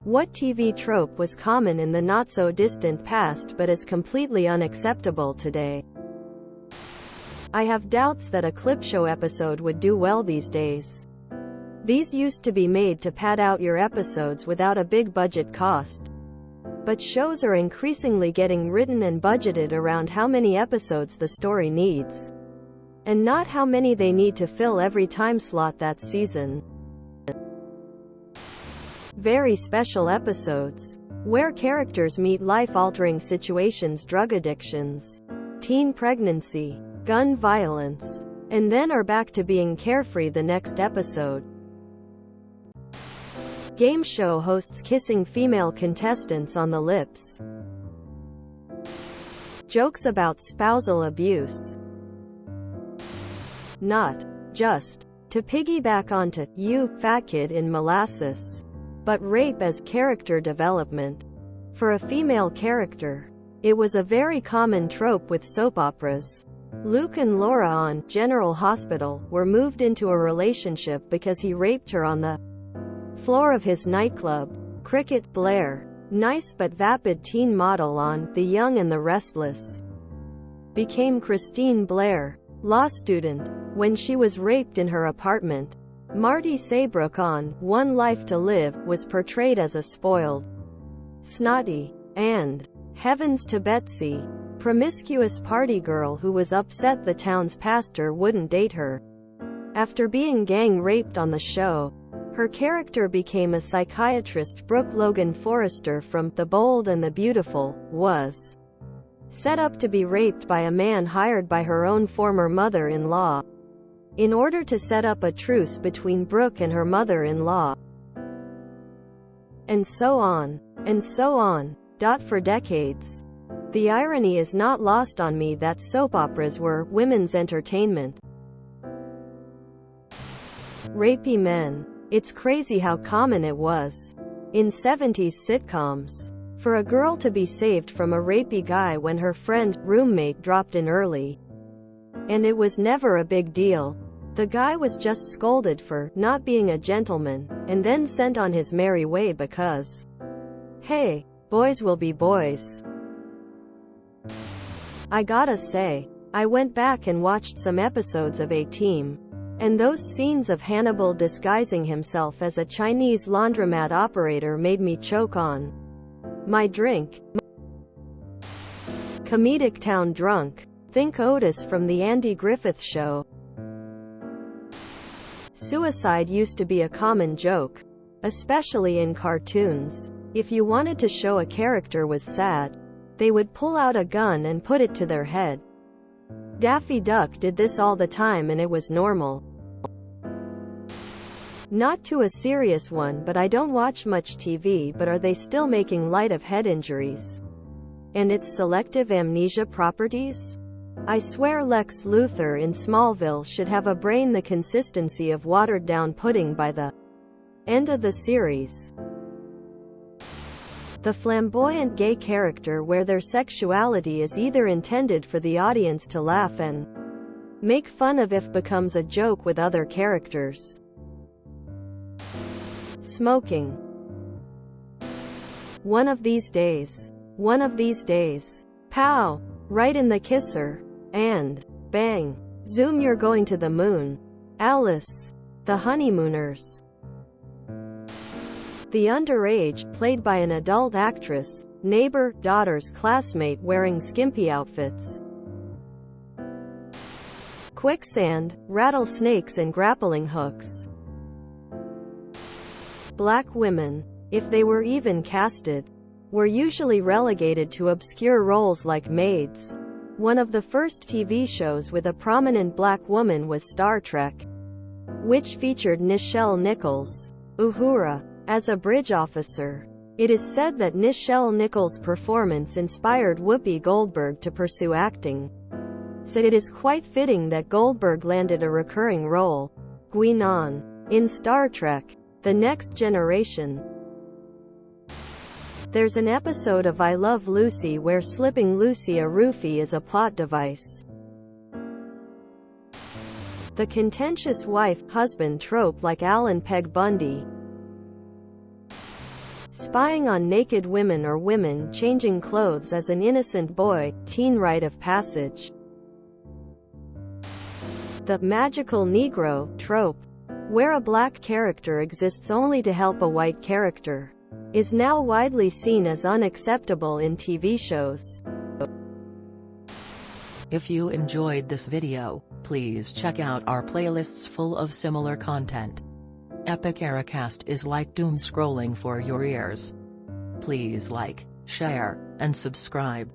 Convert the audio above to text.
What TV trope was common in the not-so-distant past but is completely unacceptable today? I have doubts that a clip show episode would do well these days. These used to be made to pad out your episodes without a big budget cost. But shows are increasingly getting written and budgeted around how many episodes the story needs, and not how many they need to fill every time slot that season. Very special episodes, where characters meet life-altering situations, drug addictions, teen pregnancy, gun violence, and then are back to being carefree the next episode. Game show hosts kissing female contestants on the lips. Jokes about spousal abuse. Not just to piggyback onto "You, Fat Kid in Molasses," but rape as character development for a female character. It was a very common trope with soap operas. Luke and Laura on General Hospital were moved into a relationship because he raped her on the floor of his nightclub. Cricket Blair, nice but vapid teen model on The Young and the Restless, became Christine Blair, law student, when she was raped in her apartment. Marty Saybrook on One Life to Live was portrayed as a spoiled, snotty, and heavens to Betsy, promiscuous party girl who was upset the town's pastor wouldn't date her. After being gang raped on the show, her character became a psychiatrist. Brooke Logan Forrester from The Bold and the Beautiful was set up to be raped by a man hired by her own former mother-in-law, in order to set up a truce between Brooke and her mother-in-law. And so on. And so on. For decades. The irony is not lost on me that soap operas were women's entertainment. Rapey men. It's crazy how common it was in 70s sitcoms for a girl to be saved from a rapey guy when her roommate dropped in early. And it was never a big deal. The guy was just scolded for not being a gentleman, and then sent on his merry way because, hey, boys will be boys. I gotta say, I went back and watched some episodes of A-Team, and those scenes of Hannibal disguising himself as a Chinese laundromat operator made me choke on my drink. Comedic town drunk. Think Otis from The Andy Griffith Show. Suicide used to be a common joke, especially in cartoons. If you wanted to show a character was sad, they would pull out a gun and put it to their head. Daffy Duck did this all the time and it was normal. Not to a serious one, but I don't watch much TV, but are they still making light of head injuries and its selective amnesia properties? I swear Lex Luthor in Smallville should have a brain the consistency of watered-down pudding by the end of the series. The flamboyant gay character where their sexuality is either intended for the audience to laugh and make fun of if becomes a joke with other characters. Smoking. One of these days. One of these days. Pow! Right in the kisser. And bang! Zoom, you're going to the moon. Alice. The Honeymooners. The underage, played by an adult actress, neighbor, daughter's classmate wearing skimpy outfits. Quicksand, rattlesnakes and grappling hooks. Black women, if they were even casted, were usually relegated to obscure roles like maids. One of the first TV shows with a prominent black woman was Star Trek, which featured Nichelle Nichols, Uhura, as a bridge officer. It is said that Nichelle Nichols' performance inspired Whoopi Goldberg to pursue acting, so it is quite fitting that Goldberg landed a recurring role, Guinan, in Star Trek: The Next Generation. There's an episode of I Love Lucy where slipping Lucy a roofie is a plot device. The contentious wife-husband trope like Alan Peg Bundy. Spying on naked women or women changing clothes as an innocent boy, teen rite of passage. The magical Negro trope, where a black character exists only to help a white character, is now widely seen as unacceptable in TV shows. If you enjoyed this video, please check out our playlists full of similar content. Epic Ericast is like doom scrolling for your ears. Please like, share, and subscribe.